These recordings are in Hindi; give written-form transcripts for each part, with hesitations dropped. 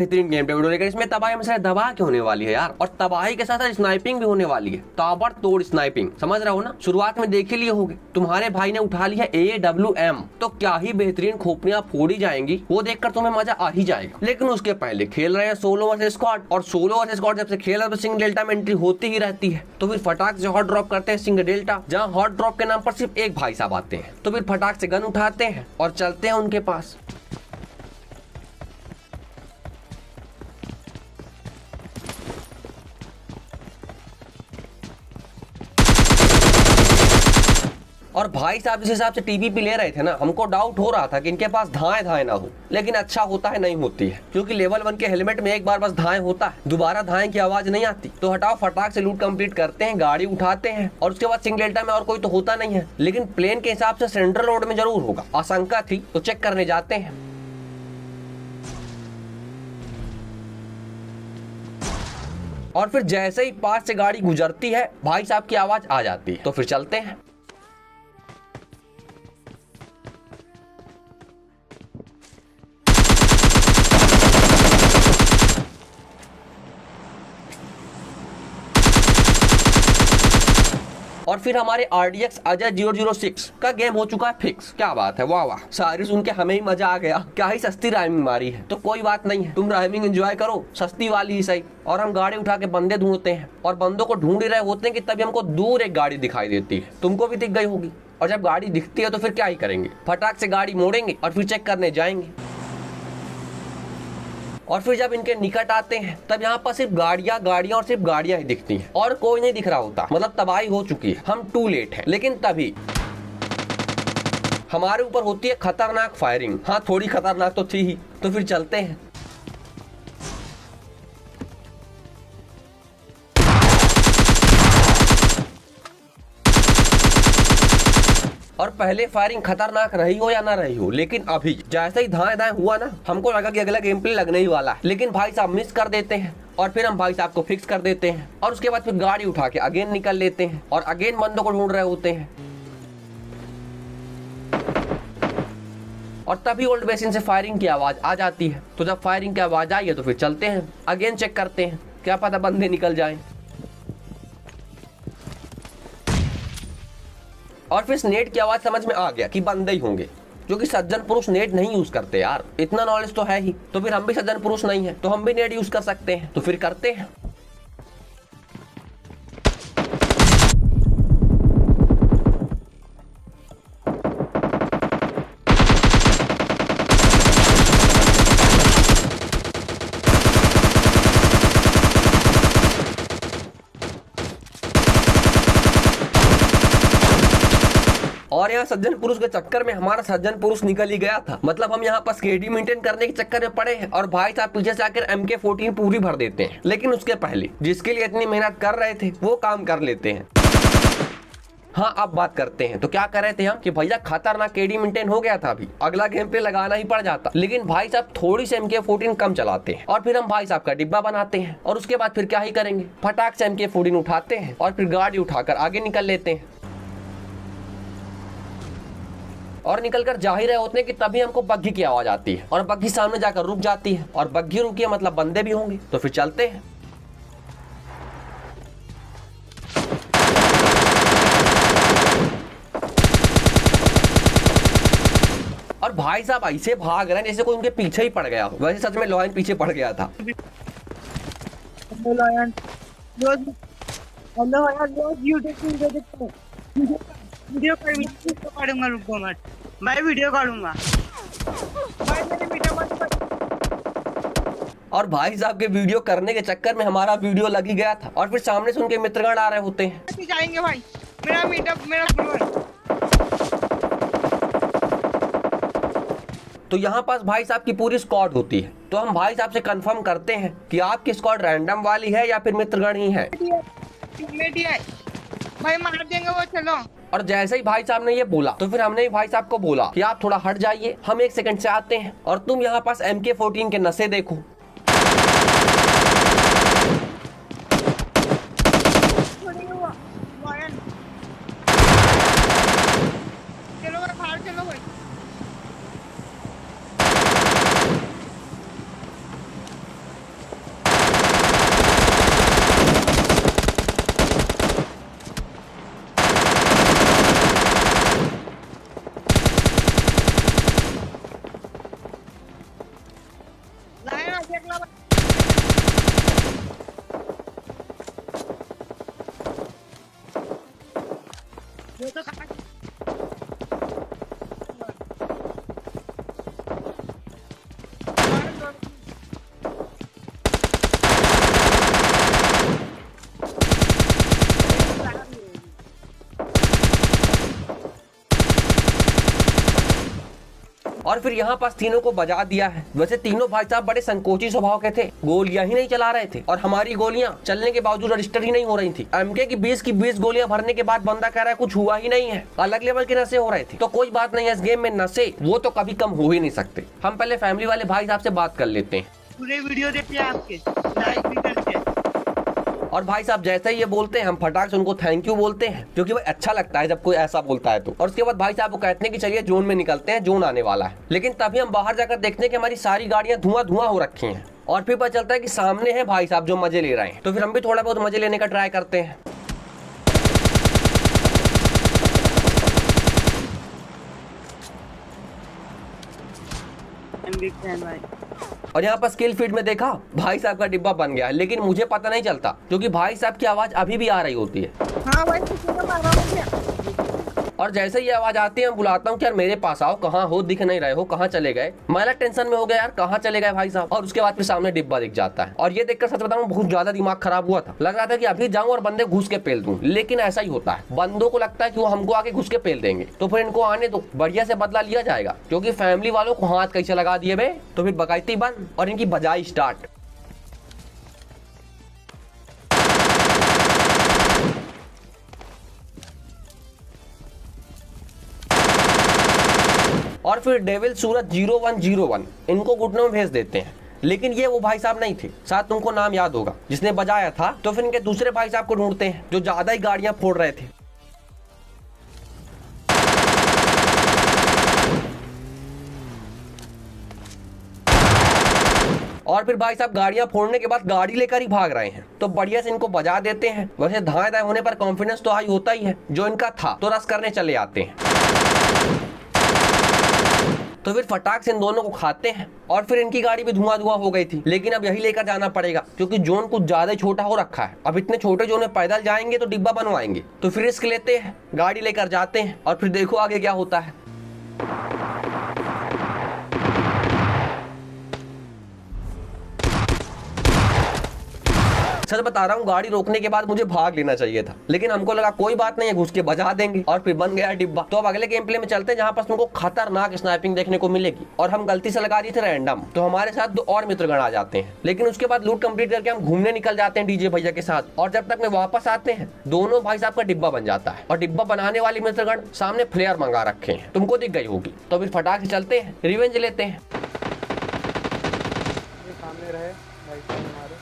बेहतरीन गेम पे वीडियो लेकर इसमें तबाही में तबाह क्यों होने वाली है यार, और तबाही के साथ स्नाइपिंग भी होने वाली है, ताबड़तोड़ स्नाइपिंग, समझ रहे हो ना। शुरुआत में देख ही लिए होंगे, तुम्हारे भाई ने उठा लिया AWM, तो क्या ही बेहतरीन खोपड़ियां फोड़ी जाएंगी, वो देखकर तुम्हें मजा आ ही जाएगा। लेकिन उसके पहले खेल रहे हैं सोलो वर्सेस स्क्वाड, और सोलो वर्सेस स्क्वाड जब से खेल रहे हैं तो सिंगल डेल्टा में एंट्री होती ही रहती है। तो फिर फटाक से हॉट ड्रॉप करते हैं सिंगल डेल्टा, जहाँ हॉट ड्रॉप के नाम पर सिर्फ एक भाई साहब आते हैं। तो फिर फटाक से गन उठाते हैं और चलते हैं उनके पास। और भाई साहब जिस हिसाब से टीवी पे ले रहे थे ना, हमको डाउट हो रहा था कि इनके पास धाएं धाएं ना हो, लेकिन अच्छा होता है नहीं होती है, क्योंकि लेवल 1 के हेलमेट में एक बार बस धाएं होता है, दोबारा धाएं की आवाज नहीं आती। तो हटाओ, फटाक से लूट कंप्लीट करते हैं, गाड़ी उठाते हैं, और उसके बाद सिंगल डेल्टा में और कोई तो होता नहीं है, लेकिन प्लेन के हिसाब से सेंट्रल रोड में जरूर होगा। आशंका थी तो चेक करने जाते हैं। और फिर जैसे ही पास से गाड़ी गुजरती है, भाई साहब की आवाज आ जाती है। तो फिर चलते हैं। और फिर हमारे RDX अजय 006 का गेम हो चुका है फिक्स। क्या बात है, वाह वाह, सारी सुन के हमें ही मजा आ गया। क्या ही सस्ती राइमिंग मारी है। तो कोई बात नहीं है, तुम राइमिंग एंजॉय करो, सस्ती वाली ही सही। और हम गाड़ी उठा के बंदे ढूंढते हैं, और बंदों को ढूंढ ही रहे होते हैं कि तभी हमको दूर एक गाड़ी दिखाई देती है। तुमको भी दिख गई होगी। और जब गाड़ी दिखती है तो फिर क्या ही करेंगे, फटाक से गाड़ी मोड़ेंगे और फिर चेक करने जाएंगे। और फिर जब इनके निकट आते हैं तब यहाँ पर सिर्फ गाड़ियां और सिर्फ गाड़ियां ही दिखती हैं, और कोई नहीं दिख रहा होता। मतलब तबाही हो चुकी है, हम टू लेट हैं। लेकिन तभी हमारे ऊपर होती है खतरनाक फायरिंग। हाँ, थोड़ी खतरनाक तो थी ही। तो फिर चलते हैं। और पहले फायरिंग खतरनाक रही हो या ना रही हो, लेकिन अभी जैसे ही धाएं धाएं हुआ ना, हमको लगा कि अगला गेम प्ले लगने ही वाला है। लेकिन भाई साहब मिस कर देते हैं, और फिर हम भाई साहब को फिक्स कर देते हैं। और उसके बाद फिर गाड़ी उठा के अगेन निकल लेते हैं, और अगेन बंदों को ढूंढ रहे होते हैं। और तभी ओल्ड बेसिन से फायरिंग की आवाज आ जाती है। तो जब फायरिंग की आवाज आई है तो फिर चलते हैं, अगेन चेक करते हैं, क्या पता बंदे निकल जाए। और फिर नेट की आवाज समझ में आ गया कि बंदे ही होंगे, क्योंकि सज्जन पुरुष नेट नहीं यूज करते यार, इतना नॉलेज तो है ही। तो फिर हम भी सज्जन पुरुष नहीं है, तो हम भी नेट यूज कर सकते हैं। तो फिर करते हैं। और यहाँ सज्जन पुरुष के चक्कर में हमारा सज्जन पुरुष निकल ही गया था। मतलब हम यहाँ पर स्केडी मेंटेन करने के चक्कर में पड़े हैं, और भाई साहब पीछे से आकर MK14 पूरी भर देते हैं। लेकिन उसके पहले जिसके लिए इतनी मेहनत कर रहे थे वो काम कर लेते हैं। हाँ, अब बात करते हैं। तो क्या कर रहे थे हम कि भैया खतरनाक केडी मेंटेन हो गया था, अभी अगला गेम पे लगाना ही पड़ जाता। लेकिन भाई साहब थोड़ी सी MK14 कम चलाते हैं, और फिर हम भाई साहब का डिब्बा बनाते हैं। और उसके बाद फिर क्या ही करेंगे, फटाक से MK14 उठाते हैं और फिर गाड़ी उठाकर आगे निकल लेते हैं। और निकलकर जा ही रहे होते हैं कि तभी हमको बग्घी की आवाज आती है, और बग्घी सामने जाकर रुक जाती है। और बग्घी रुकी है मतलब बंदे भी होंगे। तो फिर चलते हैं। और भाई साहब ऐसे भाग रहे हैं जैसे कोई उनके पीछे ही पड़ गया हो। वैसे सच में लॉयन पीछे पड़ गया था। वीडियो काटूंगा, रुको मत भाई, वीडियो काटूंगा भाई, मेरी वीडियो मत। और भाई साहब के वीडियो करने के चक्कर में हमारा वीडियो लग ही गया था, और फिर सामने से उनके मित्रगण आ रहे होते हैं। जाएंगे भाई, मेरा मीटअप, मेरा तो यहाँ पास भाई साहब की पूरी स्क्वाड होती है। तो हम भाई साहब से कंफर्म करते हैं कि आपकी स्क्वाड रैंडम वाली है या फिर मित्रगण ही है। भाई मार देंगे वो, चलो। और जैसे ही भाई साहब ने ये बोला तो फिर हमने भाई साहब को बोला कि आप थोड़ा हट जाइए, हम 1 सेकंड से आते हैं, और तुम यहाँ पास MK14 के नशे देखो। चलो बाहर, चलो भाई। देख ला ये तो कहाँ और फिर यहाँ पास तीनों को बजा दिया है। वैसे तीनों भाई साहब बड़े संकोची स्वभाव के थे, गोलियां ही नहीं चला रहे थे और हमारी गोलियां चलने के बावजूद रजिस्टर ही नहीं हो रही थी। एमके की 20 गोलियां भरने के बाद बंदा कह रहा है कुछ हुआ ही नहीं है, अलग लेवल के नशे हो रहे थे। तो कोई बात नहीं है, इस गेम में नशे वो तो कभी कम हो ही नहीं सकते। हम पहले फैमिली वाले भाई साहब से बात कर लेते हैं। पूरे वीडियो देखिए आपके, लाइक भी करके। और भाई साहब जैसे ही ये बोलते हैं हम फटाक से उनको थैंक यू बोलते हैं, क्योंकि भाई अच्छा लगता है जब कोई ऐसा बोलता है तो। और उसके बाद भाई साहब वो कहते हैं कि चलिए जोन में निकलते हैं, जोन आने वाला है। लेकिन तभी हम बाहर जाकर देखते हैं कि हमारी सारी गाड़ियां धुआं धुआं हो रखी हैं और फिर पता चलता है कि सामने है भाई साहब जो मजे ले रहे हैं। तो फिर हम भी थोड़ा बहुत मजे लेने का ट्राई करते हैं। और यहाँ पर स्किल फीड में देखा भाई साहब का डिब्बा बन गया है, लेकिन मुझे पता नहीं चलता क्योंकि भाई साहब की आवाज अभी भी आ रही होती है। हाँ भाई तो मार रहा हूँ क्या? और जैसे ये आवाज आती है मैं बुलाता हूँ कि यार मेरे पास आओ, कहाँ हो, दिख नहीं रहे हो, कहाँ चले गए। मैं टेंशन में हो गया यार कहाँ चले गए भाई साहब। और उसके बाद फिर सामने डिब्बा दिख जाता है और ये देखकर सच बताऊं बहुत ज्यादा दिमाग खराब हुआ था। लग रहा था कि अभी जाऊं और बंदे घुस के पेल दूं, लेकिन ऐसा ही होता है, बंदों को लगता है कि वो हमको आके घुस के पेल देंगे तो फिर इनको आने दो, बढ़िया से बदला लिया जाएगा। क्योंकि फैमिली वालों को हाथ कैसे लगा दिए बे, तो फिर बगायती बंद और इनकी बजाई स्टार्ट। और फिर डेविल सूरज 0101 इनको घुटनों में भेज देते हैं। लेकिन ये वो भाई साहब नहीं थे, शायद तुमको नाम याद होगा, जिसने बजाया था। तो फिर इनके दूसरे भाई साहब को ढूंढते हैं जो ज्यादा ही गाड़ियां फोड़ रहे थे। और फिर भाई साहब गाड़ियां फोड़ने के बाद गाड़ी लेकर ही भाग रहे हैं, तो बढ़िया से इनको बजा देते हैं। वैसे धाए दाएं होने पर कॉन्फिडेंस तो हाई होता ही है, जो इनका था, तो रस करने चले आते हैं। तो फिर फटाक से इन दोनों को खाते हैं और फिर इनकी गाड़ी भी धुआं धुआं हो गई थी। लेकिन अब यही लेकर जाना पड़ेगा क्योंकि जोन कुछ ज्यादा ही छोटा हो रखा है। अब इतने छोटे जोन में पैदल जाएंगे तो डिब्बा बनवाएंगे, तो फिर रिस्क लेते हैं, गाड़ी लेकर जाते हैं और फिर देखो आगे क्या होता है। सच बता रहा हूँ, गाड़ी रोकने के बाद मुझे भाग लेना चाहिए था, लेकिन हमको लगा कोई बात नहीं है, घुस के बजा देंगे और फिर बन गया डिब्बा। तो अब अगले गेम प्ले में चलते हैं जहाँ पर तुमको खतरनाक स्नाइपिंग देखने को मिलेगी। और हम गलती से लगा दिए थे रैंडम, तो हमारे साथ 2 और मित्रगण आ जाते हैं। लेकिन उसके बाद लूट कंप्लीट करके हम घूमने निकल जाते हैं डीजे भैया के साथ। और जब तक में वापस आते हैं दोनों भाई साहब का डिब्बा बन जाता है और डिब्बा बनाने वाले मित्रगण सामने फ्लेयर मंगा रखे हैं, तुमको दिख गई होगी। तो फिर फटाक से चलते हैं, रिवेंज लेते हैं। सामने रहे भाई साहब हमारे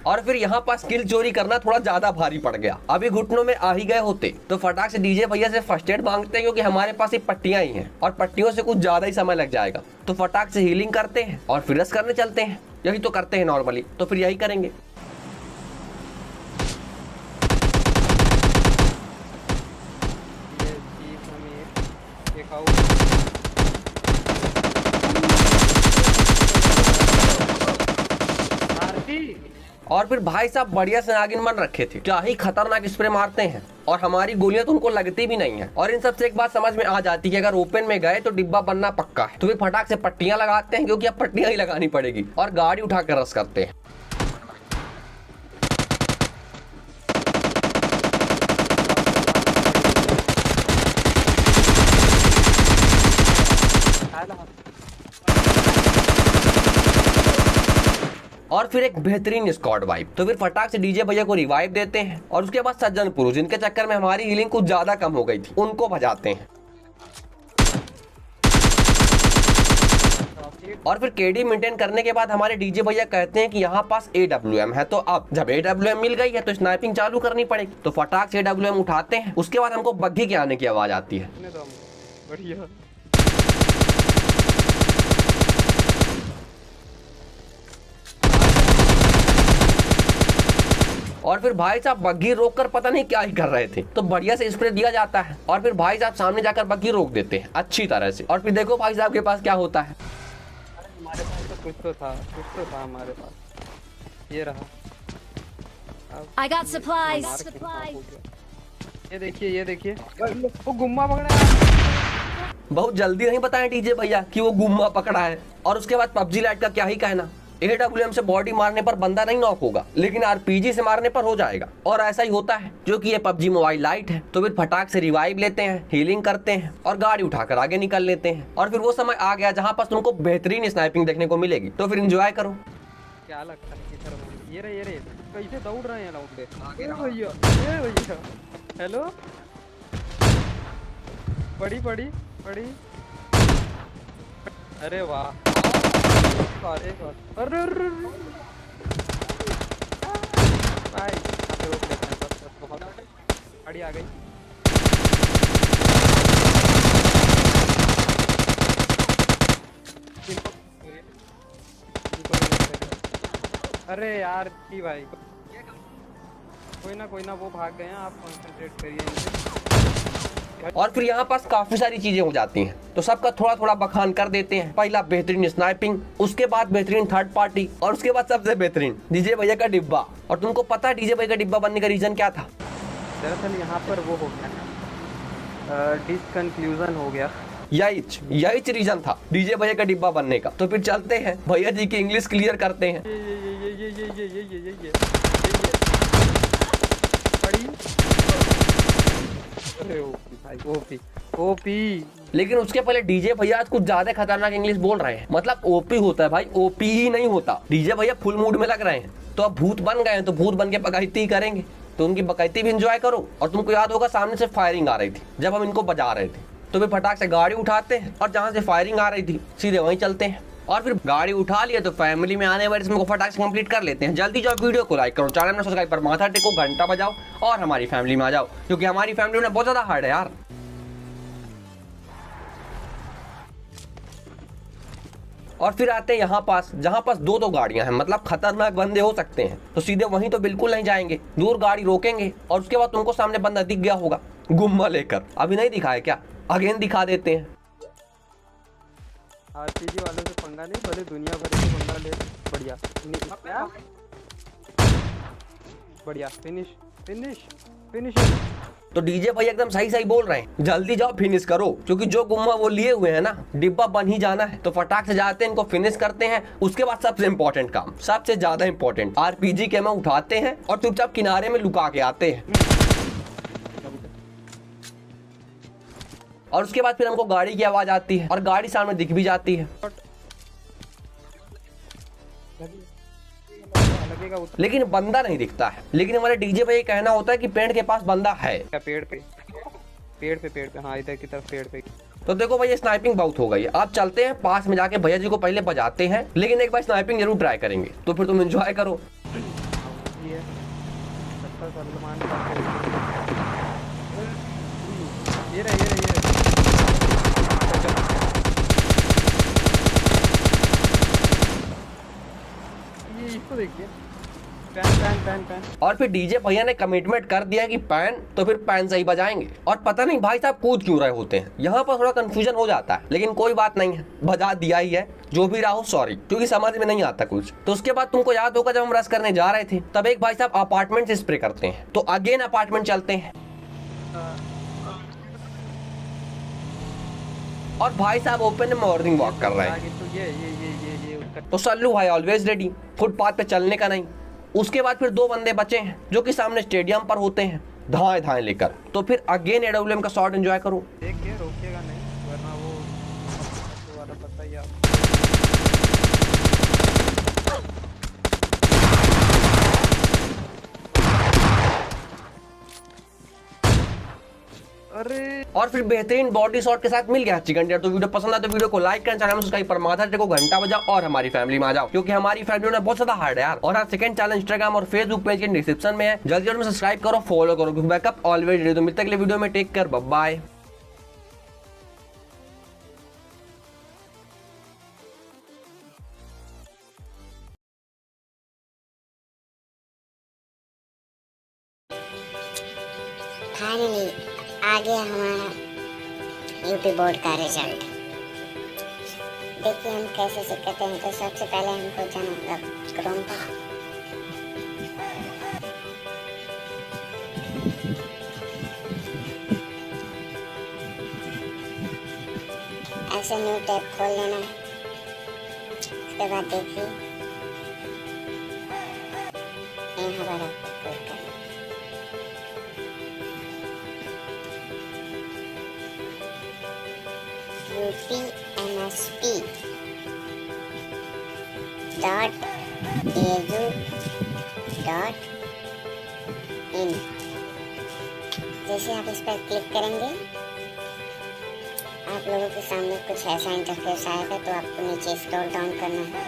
और फिर यहाँ पर स्किल चोरी करना थोड़ा ज्यादा भारी पड़ गया। अभी घुटनों में आ ही गए होते तो फटाक से डीजे भैया से फर्स्ट एड मांगते हैं, क्योंकि हमारे पास ये पट्टियां ही हैं और पट्टियों से कुछ ज्यादा ही समय लग जाएगा। तो फटाक से हीलिंग करते हैं और फिर रस करने चलते हैं। यही तो करते हैं नॉर्मली, तो फिर यही करेंगे। और फिर भाई साहब बढ़िया से नागिन बन रखे थे, क्या ही खतरनाक स्प्रे मारते हैं और हमारी गोलियां तो उनको लगती भी नहीं है। और इन सब से एक बात समझ में आ जाती है, अगर ओपन में गए तो डिब्बा बनना पक्का है। तो फिर फटाक से पट्टियां लगाते हैं, क्योंकि अब पट्टियां ही लगानी पड़ेगी, और गाड़ी उठाकर रस करते हैं। और फिर एक बेहतरीन स्क्वाड वाइब। तो फिर फटाक से डीजे भैया को रिवाइव देते हैं और उसके बाद सज्जन पुरुष, जिनके चक्कर में हमारी हीलिंग कुछ ज्यादा कम हो गई थी, उनको भजाते हैं। और फिर केडी मेंटेन करने के बाद हमारे डीजे भैया कहते हैं कि यहाँ पास AWM है। तो अब जब AWM मिल गई है तो स्नाइपिंग चालू करनी पड़ेगी। तो फटाक से AWM उठाते हैं। उसके बाद हमको बग्घी के आने की आवाज आती है। बढ़िया और फिर भाई साहब बग्घी रोक कर पता नहीं क्या ही कर रहे थे, तो बढ़िया से स्प्रे दिया जाता है और फिर भाई साहब सामने जाकर बग्घी रोक देते हैं अच्छी तरह से। और फिर देखो भाई साहब के पास क्या होता है। अरे हमारे पास तो कुछ तो था हमारे पास। ये रहा। I got supplies. ये देखिए वो गुम्मा पकड़ा है। बहुत जल्दी नहीं बताएं डीजे भैया कि वो गुम्मा पकड़ा है। और उसके बाद पबजी लाइट का क्या ही कहना। AWM से बॉडी मारने पर बंदा नहीं नॉक होगा, लेकिन RPG से मारने पर हो जाएगा। और ऐसा ही होता है, जो कि ये PUBG मोबाइल लाइट है। तो फिर फटाक से रिवाइव लेते हैं, हीलिंग करते हैं और गाड़ी उठाकर आगे निकल लेते हैं। और फिर वो समय आ गया जहाँ पर तुमको बेहतरीन स्नाइपिंग देखने को मिलेगी, तो फिर एंजॉय करो। क्या लगता है कि ये रहे कैसे दौड़ रहे हैं लौंडे। भैया हेलो पड़ी। अरे वाह अरे भाई रोक लेते हैं बस बहुत गाड़ी आ गई। अरे यार जी भाई कोई ना वो भाग गए हैं, आप कंसंट्रेट करिए इनसे। और फिर यहाँ पास काफी सारी चीजें हो जाती हैं, तो सबका थोड़ा थोड़ा बखान कर देते हैं। पहला बेहतरीन स्नाइपिंग, उसके बाद बेहतरीन थर्ड पार्टी और उसके बाद सबसे बेहतरीन डीजे भैया का डिब्बा। और तुमको पता है डीजे भैया का डिब्बा बनने का रीजन क्या था? दरअसल यहाँ पर वो हो गया डिसकंक्लूजन हो गया। यही रीजन था डीजे भैया का डिब्बा बनने का। तो फिर चलते हैं भैया जी की इंग्लिश क्लियर करते हैं। ये पड़ी। अरे ओपी लेकिन उसके पहले डीजे भैया आज कुछ ज्यादा खतरनाक इंग्लिश बोल रहे हैं। मतलब ओपी होता है भाई, ओपी ही नहीं होता। डीजे भैया फुल मूड में लग रहे हैं, तो अब भूत बन गए हैं तो भूत बन के बगाइती करेंगे, तो उनकी बगाइती भी एंजॉय करो। और तुमको याद होगा सामने से फायरिंग आ रही थी जब हम इनको बजा रहे थे, तो फिर फटाक से गाड़ी उठाते हैं और जहाँ से फायरिंग आ रही थी सीधे वहीं चलते हैं। और फिर गाड़ी उठा लिया तो फैमिली में आने वाले इसमें को फटाक से कंप्लीट कर लेते हैं। जल्दी जाओ, वीडियो को लाइक करो, चैनल में सब्सक्राइब पर माथा टेको, घंटा बजाओ और हमारी फैमिली में आ जाओ, क्योंकि हमारी फैमिली में बहुत ज्यादा हार्ड है यार। और फिर आते हैं यहाँ पास जहाँ पास दो गाड़ियां हैं, मतलब खतरनाक बंदे हो सकते हैं, तो सीधे वहीं तो बिल्कुल नहीं जाएंगे, दूर गाड़ी रोकेंगे और उसके बाद तुमको सामने बंदा दिख गया होगा गुम्मा लेकर। अभी नहीं दिखा है क्या? अगेन दिखा देते हैं। आरपीजी वालों से पंगा नहीं, भले दुनिया भर से पंगा ले। बढ़िया फिनिश। तो डीजे भाई एकदम सही बोल रहे हैं, जल्दी जाओ फिनिश करो, क्योंकि जो गुम्मा वो लिए हुए हैं ना, डिब्बा बन ही जाना है। तो फटाक से जाते हैं, इनको फिनिश करते हैं। उसके बाद सबसे इंपॉर्टेंट काम, सबसे ज्यादा इंपॉर्टेंट, RPG के में उठाते हैं और चुपचाप किनारे में लुका के आते हैं। और उसके बाद फिर हमको गाड़ी की आवाज आती है और गाड़ी सामने दिख भी जाती है, लेकिन बंदा नहीं दिखता है। लेकिन हमारे डीजे भाई कहना होता है कि पेड़ के पास बंदा है। क्या पेड़ पे हाँ इधर की तरफ पेड़ पे। तो देखो भाई स्नाइपिंग बहुत हो गई है, अब चलते हैं पास में जाके भैया जी को पहले बजाते हैं, लेकिन एक बार स्नाइपिंग जरूर ट्राई करेंगे, तो फिर तुम एंजॉय करो। ये रहे इसको देखिए पैन। और फिर डीजे भैया ने कमिटमेंट कर दिया कि पैन, तो फिर पैन से ही बजाएंगे। और पता नहीं भाई साहब कूद क्यों रहे होते हैं, यहाँ पर थोड़ा कंफ्यूजन हो जाता है, लेकिन कोई बात नहीं है, बजा दिया ही है, जो भी रहा हो सॉरी, क्योंकि समझ में नहीं आता कुछ। तो उसके बाद तुमको याद होगा जब हम रश करने जा रहे थे, तब एक भाई साहब अपार्टमेंट से स्प्रे करते हैं, तो अगेन अपार्टमेंट चलते हैं। और भाई साहब ओपन में मॉर्निंग वॉक कर रहे हैं, तो सल्लू भाई ऑलवेज रेडी, फुटपाथ पे चलने का नहीं। उसके बाद फिर दो बंदे बचे हैं जो कि सामने स्टेडियम पर होते हैं धाएं लेकर, तो फिर अगेन AWM का शॉट एंजॉय करो। देखिए रोकेगा नहीं, वरना वो वाला पता ही आपको। अरे और फिर बेहतरीन बॉडी शॉट के साथ मिल गया चिकन डिनर। तो वीडियो पसंद आए तो वीडियो को लाइक करें, चैनल में सब्सक्राइब पर माथा टेको, घंटा बजाओ और हमारी फैमिली में आ जाओ, क्योंकि हमारी फैमिली में बहुत ज्यादा हार्ड है यार। और सेकंड चैनल इंस्टाग्राम और फेसबुक पेज के डिस्क्रिप्शन में है, जल्दी में सब्सक्राइब करो, फॉलो करो, बैकअप ऑलवेज रेडी। तो मिलते अगले वीडियो में, टेक केयर, बाय। फाइनली आ गया हमारा यूपी बोर्ड का रिजल्ट। देखिए हम कैसे चेक करते हैं। तो सबसे पहले हमको जाना होगा क्रोम पर। ऐसे न्यू टैब खोल लेना है। उसके बाद देखिए यहाँ पर आप क्लिक करें। UPMSP .edu.in। जैसे आप इस पर क्लिक करेंगे आप लोगों के सामने कुछ ऐसा इंटरफेस आएगा। तो आपको नीचे स्क्रॉल डाउन करना है।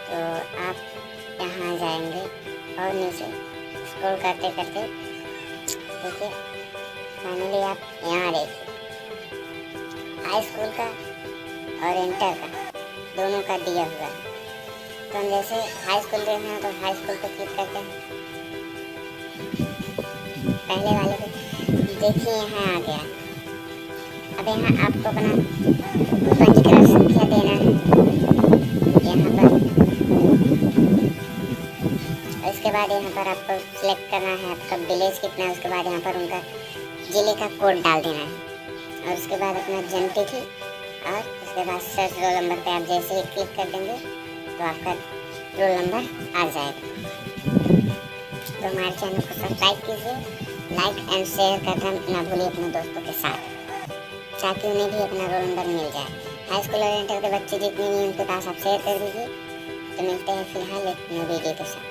तो आप यहाँ जाएंगे और नीचे स्क्रॉल करते करते देखिए फाइनली आप यहाँ देखिए हाई स्कूल का और इंटर का दोनों का दिया हुआ है। तो हम जैसे हाई स्कूल देखना है तो हाई स्कूल पर क्लिक करते हैं। पहले वाले पे देखिए यहाँ आ गया। अब यहाँ आपको अपना पंजीकरण संख्या देना है यहाँ पर। उसके बाद यहाँ पर आपको सिलेक्ट करना है आपका विलेज कितना है। उसके बाद यहाँ पर उनका जिले का कोड डाल देना है और उसके बाद अपना जन्म तिथि और उसके बाद सर्च रोल नंबर पे आप जैसे ही क्लिक कर देंगे तो आपका रोल नंबर आ जाएगा। तो हमारे चैनल को सब्सक्राइब कीजिए, लाइक एंड शेयर करना ना भूलिए अपने दोस्तों के साथ, ताकि उन्हें भी अपना रोल नंबर मिल जाए। हाई स्कूल और इंटर के बच्चे जितने भी उनके पास आप शेयर कर दीजिए। तो मिलते हैं फिलहाल एक नई वीडियो के साथ।